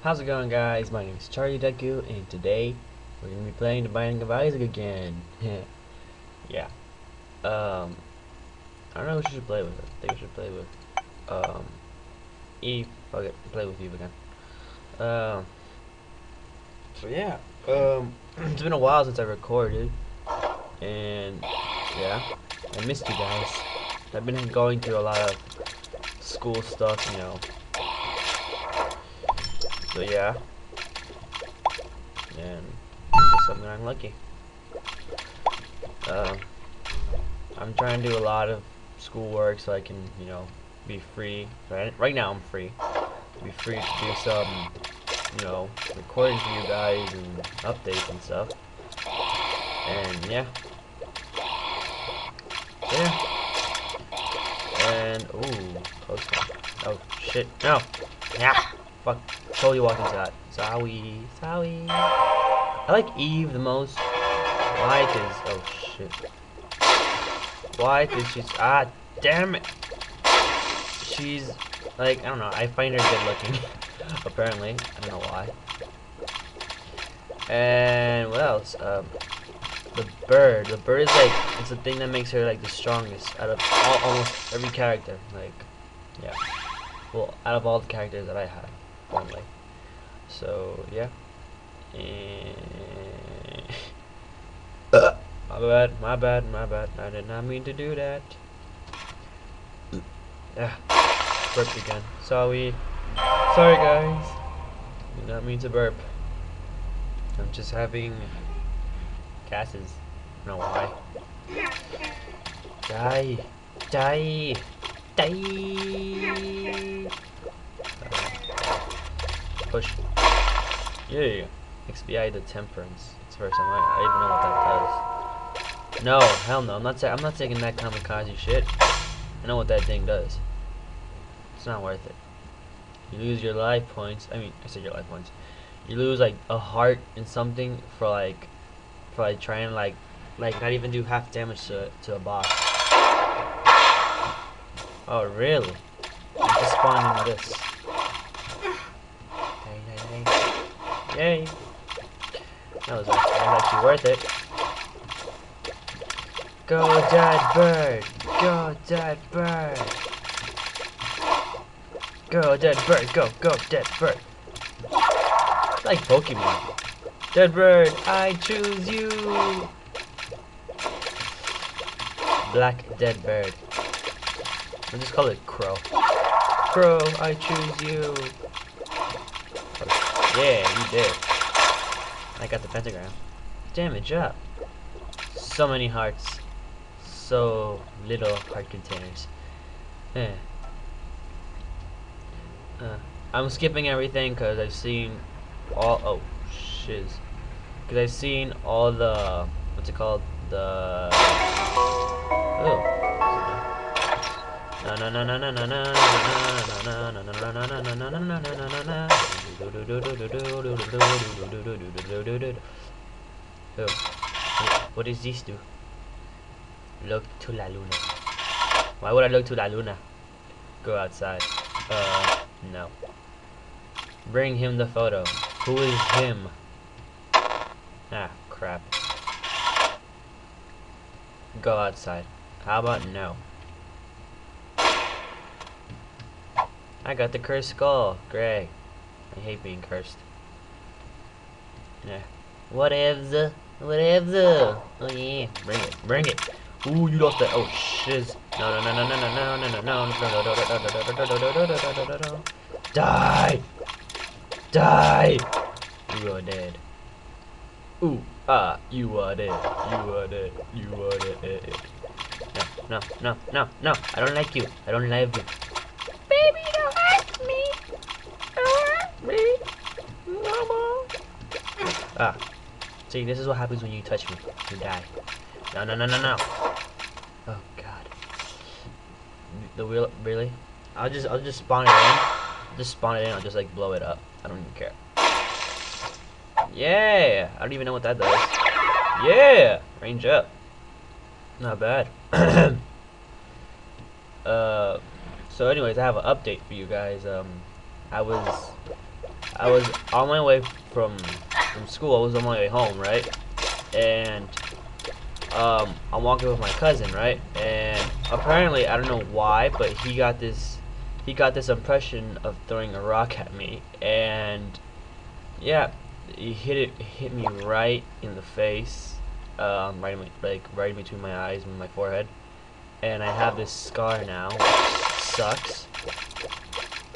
How's it going, guys? My name is Charlie Deku, and today we're gonna be playing The Binding of Isaac again. Yeah. I don't know who we should play with. I think we should play with Eve. Fuck it, play with Eve again. Um. So yeah. It's been a while since I recorded, and yeah, I missed you guys. I've been going through a lot of school stuff, you know. So yeah, and just something unlucky. Um. I'm trying to do a lot of schoolwork so I can, you know, be free. Right now I'm free. Be free to do some, you know, recordings for you guys and updates and stuff. And yeah. And ooh, close one. Oh shit. No. Yeah. Fuck. Totally walk into that. Zowie. I like Eve the most. Why? Cause oh shit. Why? Cause she's damn it. She's like, I don't know, I find her good looking. Apparently. I don't know why. And what else? The bird. The bird is like, it's the thing that makes her like the strongest out of almost every character. Like, yeah. Well, out of all the characters that I have, only. So yeah. And my bad. I did not mean to do that. Burped again. Sorry guys. Did not mean to burp. I'm just having gases. I don't know why. Die. Push. Yeah. XBI the Temperance. It's the first time I even know what that does. No, hell no. I'm not taking that kamikaze shit. I know what that thing does. It's not worth it. You lose your life points. I said your life points. You lose like a heart in something for trying like not even do half damage to a boss. Oh really? I'm just spawning this. Yay! That was actually worth it. Go dead bird! Go dead bird! Go dead bird! Go dead bird! It's like Pokemon. Dead bird, I choose you! Black dead bird. I'll just call it Crow. Crow, I choose you! Oh, yeah, you did. I got the pentagram. Damage up. So many hearts. So little heart containers. I'm skipping everything because I've seen all. Oh shiz. Because I've seen all the. What's it called? The. Oh. What does this do? Look to La Luna. Why would I look to La Luna? Go outside. No. Bring him the photo. Who is him? Ah, crap. Go outside. How about no? I got the cursed skull. Great. I hate being cursed. Yeah. Whatevs. Oh yeah. Bring it. Ooh, you lost that. Oh shiz. No. Die. You are dead. Ooh, you are dead. No. I don't like you. I don't love you. Baby, don't hurt me. Don't hurt me. Mama. See, this is what happens when you touch me. You die. No. Oh God. The wheel, really? I'll just spawn it in. Just spawn it in. I'll just like blow it up. I don't even care. Yeah. I don't even know what that does. Yeah. Range up. Not bad. So anyways, I have an update for you guys. I was I was on my way from school. I was on my way home, right? And I'm walking with my cousin, right? And apparently, I don't know why, but he got this impression of throwing a rock at me, and yeah, he hit me right in the face, right in between my eyes and my forehead, and I have this scar now, which sucks.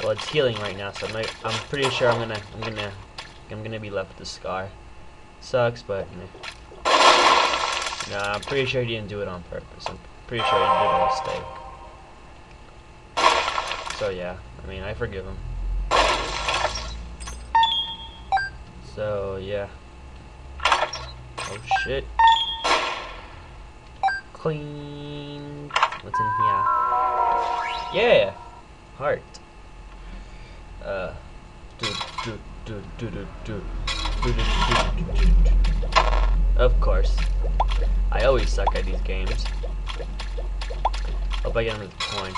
Well, it's healing right now, so I'm pretty sure I'm gonna be left with the scar. Sucks, but nah, I'm pretty sure he didn't do it on purpose. I'm pretty sure he did a mistake. So yeah, I mean, I forgive him. So yeah. Oh shit. Clean. What's in here? Yeah. Heart. Of course. I always suck at these games. Hope I get another coin.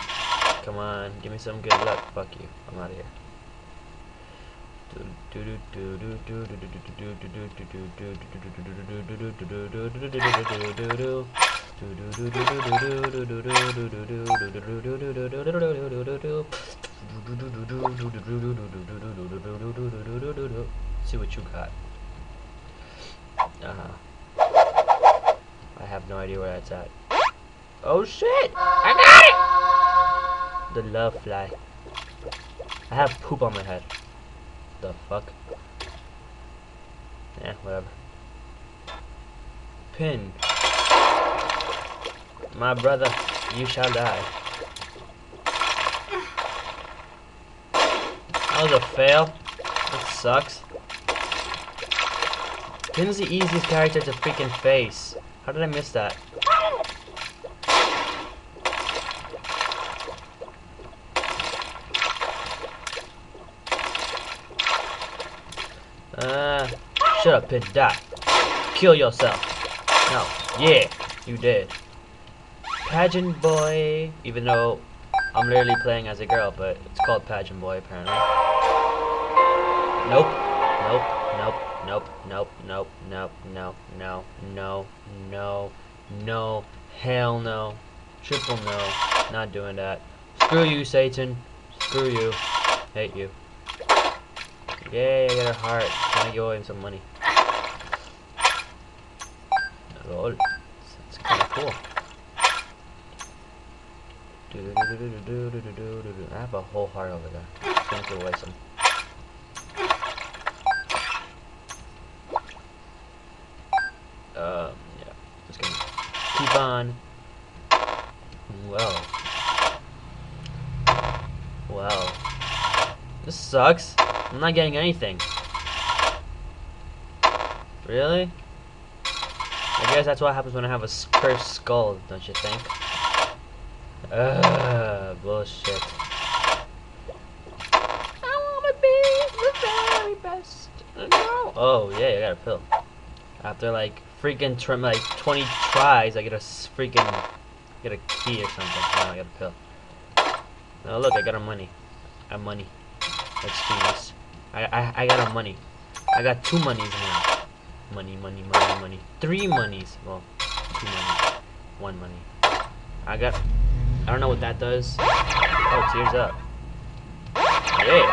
Come on, give me some good luck. Fuck you. I'm out of here. See what you got. I have no idea where that's at. Oh shit! I got it! The love fly. I have poop on my head. The fuck? Yeah, whatever. Pin. My brother, you shall die. That was a fail. That sucks. Pin's the easiest character to freaking face. How did I miss that? Shut up, Pin. Die. Kill yourself. No. Yeah, you did. Pageant boy. Even though I'm literally playing as a girl, but it's called Pageant boy apparently. Nope. Nope. Nope. Nope. Nope. Nope. Nope. No. No. No. No. No. Hell no. Triple no. Not doing that. Screw you, Satan. Screw you. Hate you. Yay, I got a heart. Can I give away some money? Lol. That's kind of cool. I have a whole heart over there. Just gonna give away some. Yeah. Just gonna keep on. Well. Well. This sucks. I'm not getting anything. Really? I guess that's what happens when I have a cursed skull, don't you think? Bullshit. I wanna be the very best. No. Oh yeah, I got a pill. After like freaking 20 tries, I get a freaking get a key or something. Now I got a pill. Oh look, I got a money. I have money. That's genius. I got a money. I got 2 monies now. Money, money, money, money. 3 monies. Well, 2 monies. 1 money. I don't know what that does. Oh, tears up. Yeah.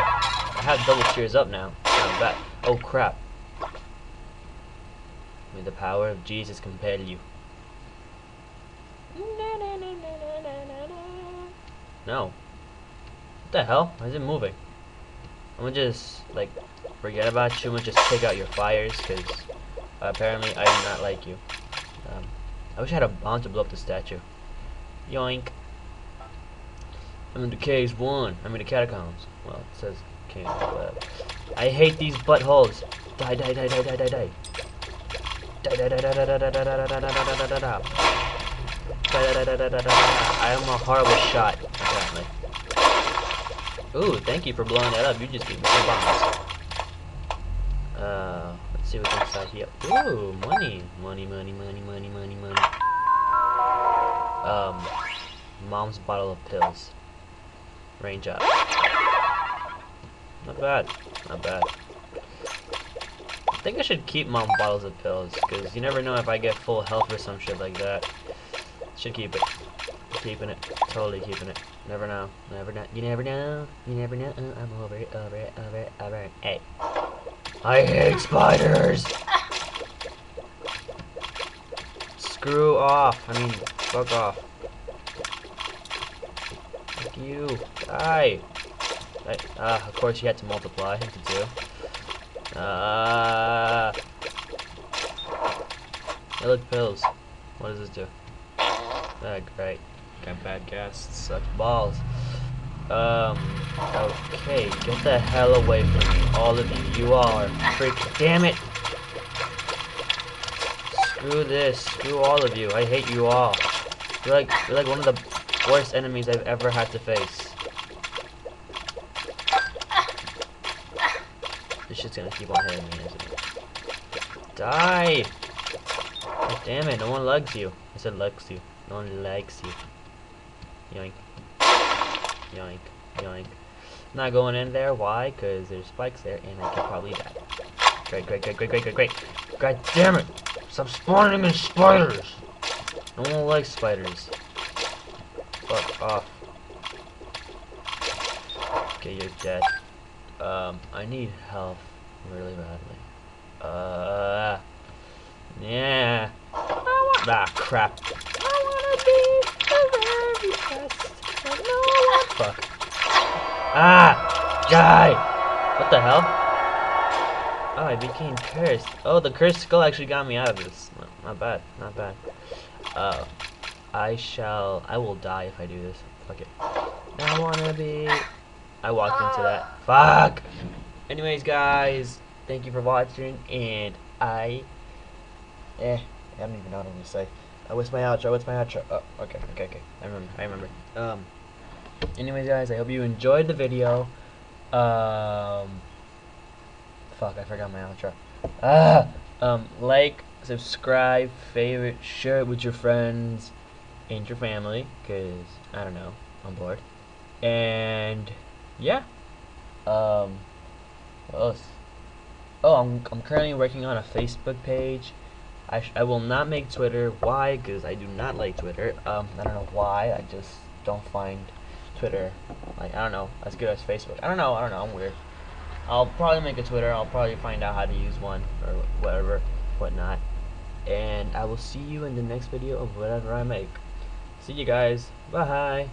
I have double tears up now. Not bad. Oh crap. May the power of Jesus compel you. No. What the hell? Why is it moving? I'm gonna just like forget about you. I'm gonna just take out your fires because apparently I do not like you. I wish I had a bomb to blow up the statue. Yoink. I'm in the caves 1. I'm in the catacombs. Well, it says caves, but I hate these buttholes. Die, die, die, die, die, die, die. Die, die, die, die, die, die, die, die, die, die, die. I am a horrible shot, apparently. Ooh, thank you for blowing that up. You just gave me 2 bombs. Let's see what's inside here. Ooh, money. Money, money, money, money, money, money. Mom's bottle of pills. Range up. Not bad. Not bad. I think I should keep my bottles of pills, because you never know if I get full health or some shit like that. Should keep it. Keeping it. Totally keeping it. Never know. Never know. You never know. You never know. I'm over it, over it, over it, over it. Hey. I hate spiders! Screw off. I mean, fuck off. Fuck you. Die. Of course you had to multiply into 2. Hey, look, pills. What does this do? Great. Got bad gas. Sucks balls. Okay, get the hell away from me, all of you. You all are damn it! Screw this. Screw all of you. I hate you all. You're like one of the worst enemies I've ever had to face. This shit's gonna keep on hitting me, isn't it? Die! God damn it, no one likes you. I said likes you. No one likes you. Yoink. Yoink. Yoink. Not going in there. Why? Because there's spikes there and I could probably die. Great, great, great, great, great, great, great. God damn it! Stop spawning in spiders! No one likes spiders. Fuck off. Okay, you're dead. I need health really badly. Yeah. Ah, crap. I wanna be the very best. No one. Fuck. Ah! Die! What the hell? Oh, I became cursed. Oh, the cursed skull actually got me out of this. Not bad. Not bad. I will die if I do this. Fuck it. I wanna be... I walked into that. Fuck! Anyways, guys, thank you for watching, and I don't even know what I'm gonna say. What's my outro? What's my outro? Oh, okay. I remember. Anyways, guys, I hope you enjoyed the video. Fuck, I forgot my outro. Like, subscribe, favorite, share it with your friends and your family, cause I don't know, I'm bored. And yeah. What else? Oh, I'm currently working on a Facebook page. I will not make Twitter. Why? Because I do not like Twitter. I don't know why. I just don't find Twitter, like, I don't know, as good as Facebook. I don't know. I'm weird. I'll probably make a Twitter. I'll probably find out how to use one or whatever, whatnot. And I will see you in the next video of whatever I make. See you guys. Bye.